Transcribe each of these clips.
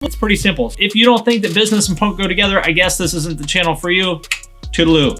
It's pretty simple. If you don't think that business and punk go together, I guess this isn't the channel for you. Toodaloo.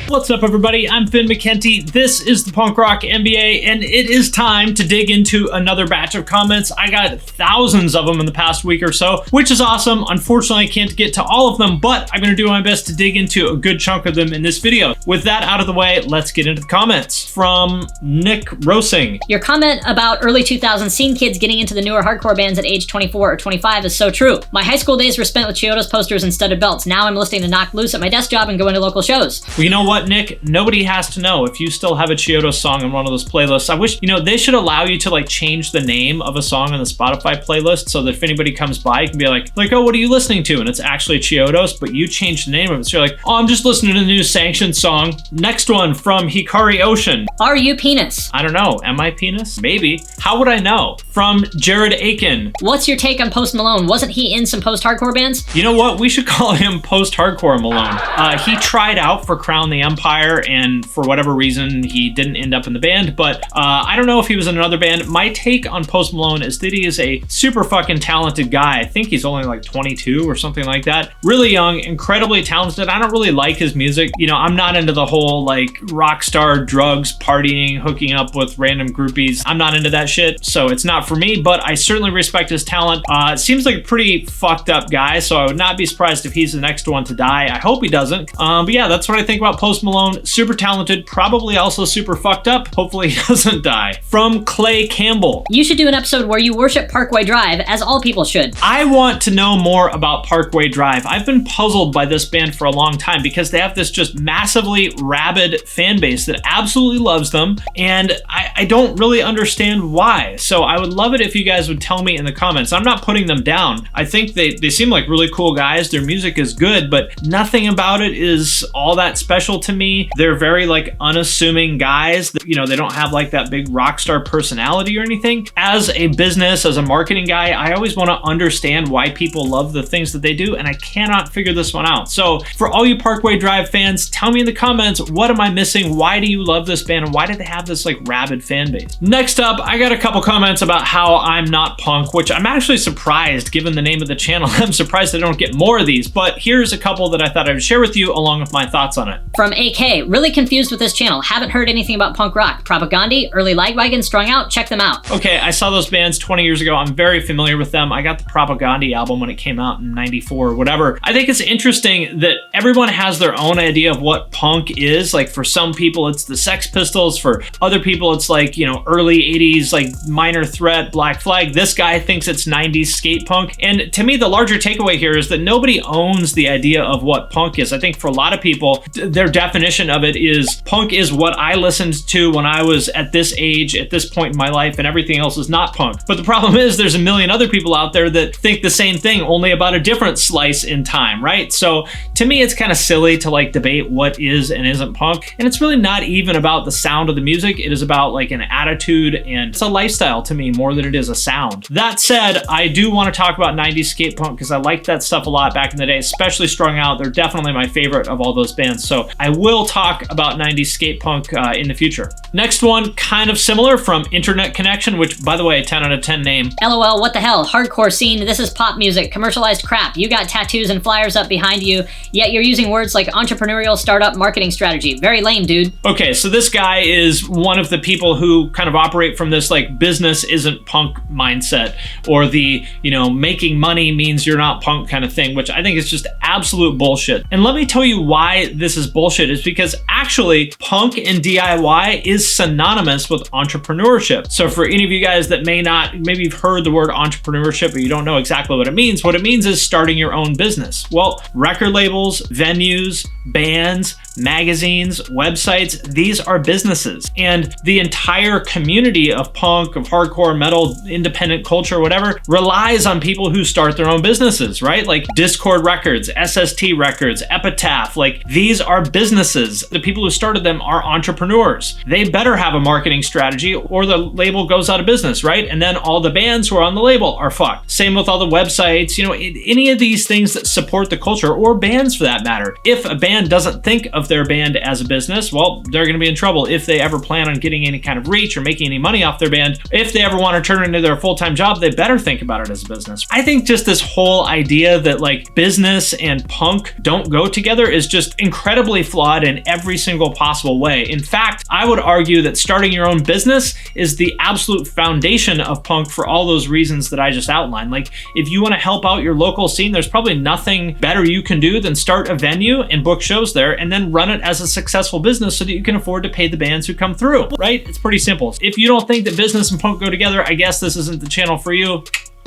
What's up, everybody? I'm Finn McKenty. This is the Punk Rock MBA, and it is time to dig into another batch of comments. I got thousands of them in the past week or so, which is awesome. Unfortunately, I can't get to all of them, but I'm gonna do my best to dig into a good chunk of them in this video. With that out of the way, let's get into the comments. From Nickrosing. Your comment about early 2000s scene kids getting into the newer hardcore bands at age 24 or 25 is so true. My high school days were spent with Chiodos posters and studded belts. Now I'm listening to Knock Loose at my desk job and going to local shows. Well, you know what, Nick? Nobody has to know if you still have a Chiodos song in one of those playlists. I wish, they should allow you to like change the name of a song on the Spotify playlist so that if anybody comes by, you can be like, oh, what are you listening to? And it's actually Chiodos, but you changed the name of it. So you're like, oh, I'm just listening to the new Sanctioned song. Next one from Hikari Ocean. Are you penis? I don't know. Am I penis? Maybe. How would I know? From Jared Aiken. What's your take on Post Malone? Wasn't he in some post-hardcore bands? You know what? We should call him post-hardcore Malone. He tried out for Crown the Empire, and for whatever reason, he didn't end up in the band, but I don't know if he was in another band. My take on Post Malone is that he is a super fucking talented guy. I think he's only like 22 or something like that. Really young, incredibly talented. I don't really like his music. I'm not into the whole like rock star drugs, partying, hooking up with random groupies. I'm not into that shit, so it's not for me, but I certainly respect his talent. Seems like a pretty fucked up guy, so I would not be surprised if he's the next one to die. I hope he doesn't. But yeah, that's what I think about Post Malone. Super talented, probably also super fucked up. Hopefully he doesn't die. From Clay Campbell. You should do an episode where you worship Parkway Drive, as all people should. I want to know more about Parkway Drive. I've been puzzled by this band for a long time because they have this just massively rabid fan base that absolutely loves them, and I don't really understand why. So I would love it if you guys would tell me in the comments. I'm not putting them down. I think they seem like really cool guys. Their music is good, but nothing about it is all that special to me. They're very like unassuming guys that, they don't have like that big rock star personality or anything. As a business, as a marketing guy, I always want to understand why people love the things that they do, and I cannot figure this one out. So for all you Parkway Drive fans, tell me in the comments, what am I missing? Why do you love this band, and why do they have this like rabid fan base? Next up, I got a couple comments about how I'm not punk, which I'm actually surprised given the name of the channel. I'm surprised I don't get more of these, but here's a couple that I thought I would share with you along with my thoughts on it. From AK, really confused with this channel. Haven't heard anything about punk rock. Propaganda, Early Lagwagon, Strung Out, check them out. Okay, I saw those bands 20 years ago. I'm very familiar with them. I got the Propaganda album when it came out in 94 or whatever. I think it's interesting that everyone has their own idea of what punk is. Like for some people, it's the Sex Pistols. For other people, it's like, early 80s, like Minor Threat, Black Flag. This guy thinks it's 90s skate punk. And to me, the larger takeaway here is that nobody owns the idea of what punk is. I think for a lot of people, their definition of it is punk is what I listened to when I was at this age, at this point in my life, and everything else is not punk. But the problem is there's a million other people out there that think the same thing, only about a different slice in time, right? So to me, it's kind of silly to like debate what is and isn't punk. And it's really not even about the sound of the music. It is about like an attitude, and it's a lifestyle to me more than it is a sound. That said, I do want to talk about 90s skate punk because I liked that stuff a lot back in the day, especially Strung Out. They're definitely my favorite of all those bands. So I will talk about 90s skate punk in the future. Next one, kind of similar, from Internet Connection, which by the way, 10 out of 10 name. LOL, what the hell? Hardcore scene, this is pop music, commercialized crap. You got tattoos and flyers up behind you, yet you're using words like entrepreneurial startup marketing strategy. Very lame, dude. Okay, so this guy is one of the people who kind of operate from this like business isn't punk mindset, or the, making money means you're not punk kind of thing, which I think is just absolute bullshit. And let me tell you why this is bullshit, is because actually punk and DIY is synonymous with entrepreneurship. So for any of you guys that maybe you've heard the word entrepreneurship, but you don't know exactly what it means is starting your own business. Well, record labels, venues, bands, magazines, websites, these are businesses. And the entire community of punk, of hardcore, metal, independent culture, whatever, relies on people who start their own businesses, right? Like Discord Records, SST Records, Epitaph, like these are businesses businesses. The people who started them are entrepreneurs. They better have a marketing strategy or the label goes out of business, right? And then all the bands who are on the label are fucked. Same with all the websites, any of these things that support the culture, or bands for that matter. If a band doesn't think of their band as a business, well, they're going to be in trouble if they ever plan on getting any kind of reach or making any money off their band. If they ever want to turn it into their full-time job, they better think about it as a business. I think just this whole idea that like business and punk don't go together is just incredibly flawed in every single possible way. In fact, I would argue that starting your own business is the absolute foundation of punk for all those reasons that I just outlined. Like, if you want to help out your local scene, there's probably nothing better you can do than start a venue and book shows there and then run it as a successful business so that you can afford to pay the bands who come through, right? It's pretty simple. If you don't think that business and punk go together, I guess this isn't the channel for you.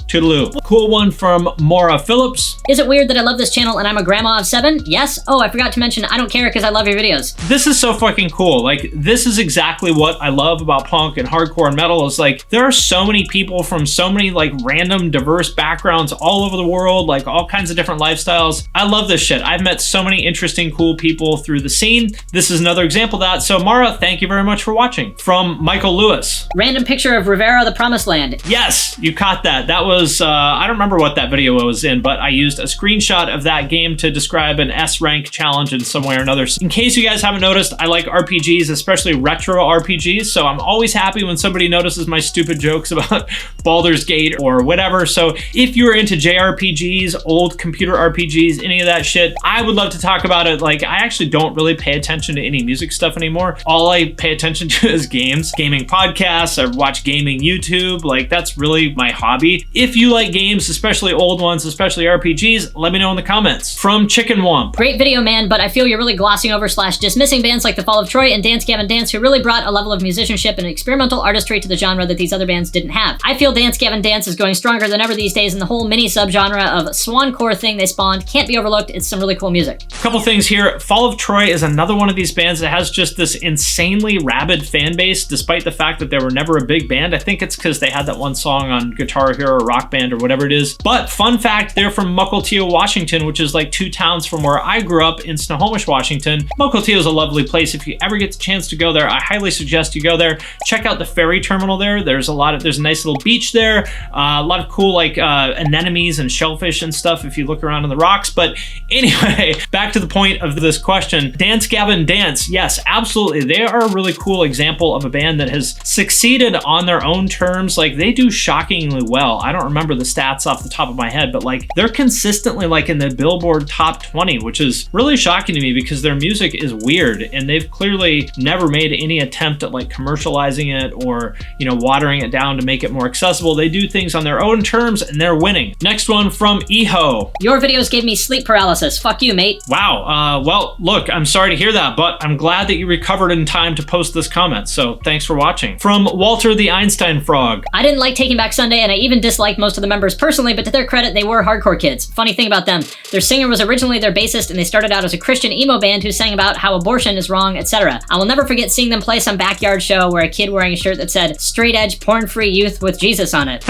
Toodaloo. Cool one from Maura Phillips. Is it weird that I love this channel and I'm a grandma of 7? Yes. Oh, I forgot to mention, I don't care because I love your videos. This is so fucking cool. Like, this is exactly what I love about punk and hardcore and metal is like, there are so many people from so many like random diverse backgrounds all over the world, like all kinds of different lifestyles. I love this shit. I've met so many interesting, cool people through the scene. This is another example of that. So Mara, thank you very much for watching. From Michael Lewis. Random picture of Rivera, the Promised Land. Yes, you caught that. That was, I don't remember what that video was in, but I used a screenshot of that game to describe an S rank challenge in some way or another. In case you guys haven't noticed, I like RPGs, especially retro RPGs, so I'm always happy when somebody notices my stupid jokes about Baldur's Gate or whatever. So if you're into JRPGs, old computer RPGs, any of that shit, I would love to talk about it. Like, I actually don't really pay attention to any music stuff anymore. All I pay attention to is games, gaming podcasts, I watch gaming YouTube, like that's really my hobby. If you like games, especially old ones, especially RPGs, let me know in the comments. From Chicken Womp. Great video, man, but I feel you're really glossing over / dismissing bands like The Fall of Troy and Dance Gavin Dance who really brought a level of musicianship and experimental artistry to the genre that these other bands didn't have. I feel Dance Gavin Dance is going stronger than ever these days, and the whole mini subgenre of swancore thing they spawned can't be overlooked. It's some really cool music. A couple things here. Fall of Troy is another one of these bands that has just this insanely rabid fan base, despite the fact that they were never a big band. I think it's because they had that one song on Guitar Hero or Rock Band or whatever it is. But fun fact, they're from Mukilteo, Washington, which is like 2 towns from where I grew up in Snohomish, Washington. Mukilteo is a lovely place. If you ever get the chance to go there, I highly suggest you go there. Check out the ferry terminal there. There's a nice little beach there. A lot of cool like anemones and shellfish and stuff if you look around in the rocks. But anyway, back to the point of this question. Dance Gavin Dance, yes, absolutely. They are a really cool example of a band that has succeeded on their own terms. Like, they do shockingly well. I don't remember the stats off the top of my head, but like they're consistently like in the Billboard top 20, which is really shocking to me because their music is weird and they've clearly never made any attempt at like commercializing it or, watering it down to make it more accessible. They do things on their own terms and they're winning. Next one from Eho. Your videos gave me sleep paralysis. Fuck you, mate. Wow. Well, look, I'm sorry to hear that, but I'm glad that you recovered in time to post this comment. So thanks for watching. From Walter the Einstein Frog. I didn't like Taking Back Sunday and I even disliked most of the members personally, but to their credit, they were hardcore kids. Funny thing about them, their singer was originally their bassist and they started out as a Christian emo band who sang about how abortion is wrong, etc. I will never forget seeing them play some backyard show where a kid wearing a shirt that said straight edge porn-free youth with Jesus on it.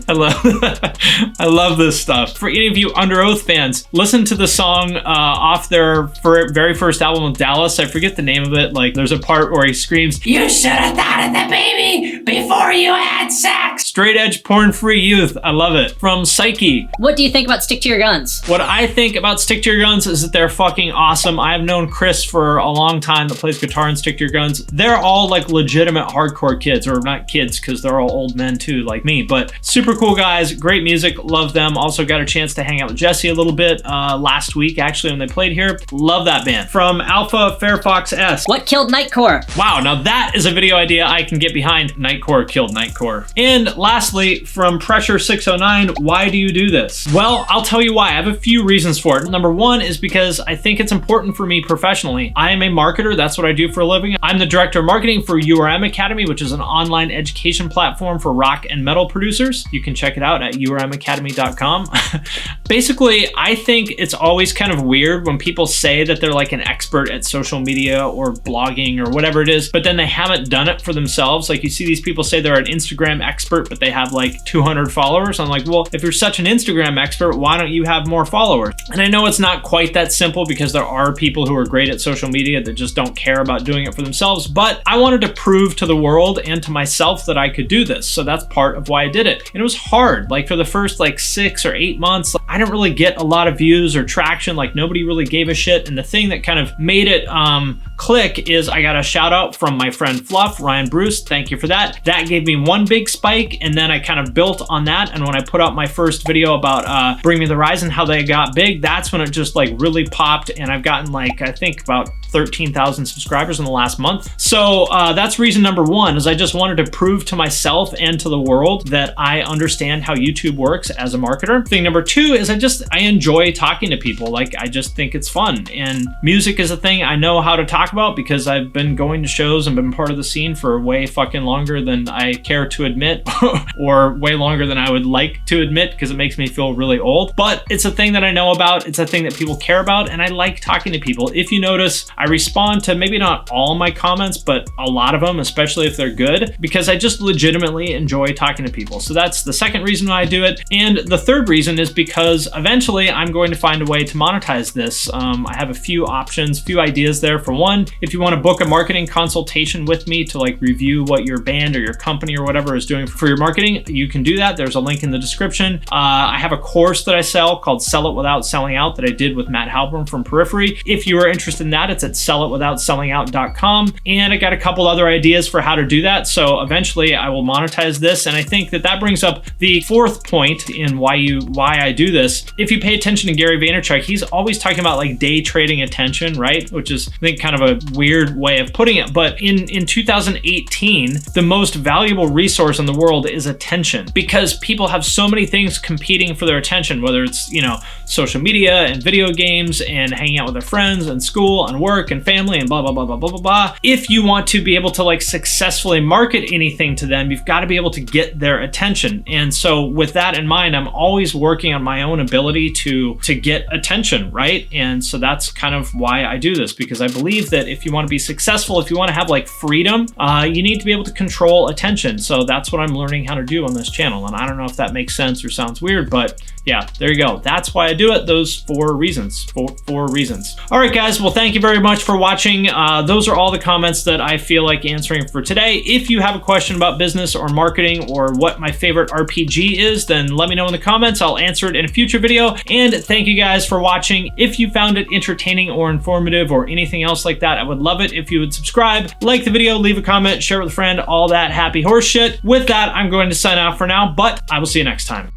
I love this stuff. For any of you Under Oath fans, listen to the song off their very first album with Dallas. I forget the name of it. Like, there's a part where he screams, "You should have thought of the baby before you had sex." Straight edge porn-free youth. I love it. From Psyche. What do you think about Stick to Your Guns? What I think about Stick to Your Guns is that they're fucking awesome. I've known Chris for a long time that plays guitar in Stick to Your Guns. They're all like legitimate hardcore kids, or not kids because they're all old men too, like me, but super cool guys, great music, love them. Also got a chance to hang out with Jesse a little bit last week actually when they played here. Love that band. From Alpha Fairfox S. What killed Nightcore? Wow, now that is a video idea I can get behind. Nightcore killed Nightcore. And lastly, from Pressure 609, why do you do this? Well, I'll tell you why. I have a few reasons for it. Number one is because I think it's important for me professionally. I am a marketer. That's what I do for a living. I'm the director of marketing for URM Academy, which is an online education platform for rock and metal producers. You can check it out at urmacademy.com. Basically, I think it's always kind of weird when people say that they're like an expert at social media or blogging or whatever it is, but then they haven't done it for themselves. Like, you see these people say they're an Instagram expert, but they have like 200 followers. I'm like, well, if you're such an Instagram expert, why don't you have more followers? And I know it's not quite that simple because there are people who are great at social media that just don't care about doing it for themselves, but I wanted to prove to the world and to myself that I could do this. So that's part of why I did it. And it was hard. Like for the first like 6 or 8 months, I didn't really get a lot of views or traction. Like nobody really gave a shit. And the thing that kind of made it click is I got a shout out from my friend Fluff, Ryan Bruce. Thank you for that. That gave me one big spike, and then I kind of built on that. And when I put out my first video about Bring Me the Rise and how they got big, that's when it just like really popped. And I've gotten like, I think about 13,000 subscribers in the last month. So that's reason number one, is I just wanted to prove to myself and to the world that I understand how YouTube works as a marketer. Thing number two is I enjoy talking to people. Like I just think it's fun, and music is a thing I know how to talk about because I've been going to shows and been part of the scene for way fucking longer than I care to admit or way longer than I would like to admit because it makes me feel really old. But it's a thing that I know about. It's a thing that people care about, and I like talking to people. If you notice, I respond to maybe not all my comments, but a lot of them, especially if they're good, because I just legitimately enjoy talking to people. So that's the second reason why I do it. And the third reason is because eventually I'm going to find a way to monetize this. I have a few options, few ideas there. For one, if you want to book a marketing consultation with me to like review what your band or your company or whatever is doing for your marketing, you can do that. There's a link in the description. I have a course that I sell called Sell It Without Selling Out that I did with Matt Halpern from Periphery. If you are interested in that, it's at sellitwithoutsellingout.com. And I got a couple other ideas for how to do that. So eventually I will monetize this. And I think that brings up the fourth point in why I do this. If you pay attention to Gary Vaynerchuk, he's always talking about like day trading attention, right? Which is, I think, kind of a weird way of putting it. But in 2018, the most valuable resource in the world is attention, because people have so many things competing for their attention, whether it's, social media and video games and hanging out with their friends and school and work and family and blah, blah, blah, blah, blah, blah, blah. If you want to be able to like successfully market anything to them, you've got to be able to get their attention. And so with that in mind, I'm always working on my own ability to get attention, right? And so that's kind of why I do this, because I believe that if you want to be successful, if you want to have like freedom, you need to be able to control attention. So that's what I'm learning how to do on this channel. And I don't know if that makes sense or sounds weird, but yeah, there you go. That's why I do it. Those four reasons. Four reasons. All right, guys. Well, thank you very much for watching. Those are all the comments that I feel like answering for today. If you have a question about business or marketing or what my favorite RPG is, then let me know in the comments. I'll answer it in a future video. And thank you guys for watching. If you found it entertaining or informative or anything else like that, I would love it if you would subscribe, like the video, leave a comment, share with a friend, all that happy horse shit. With that, I'm going to sign off for now, but I will see you next time.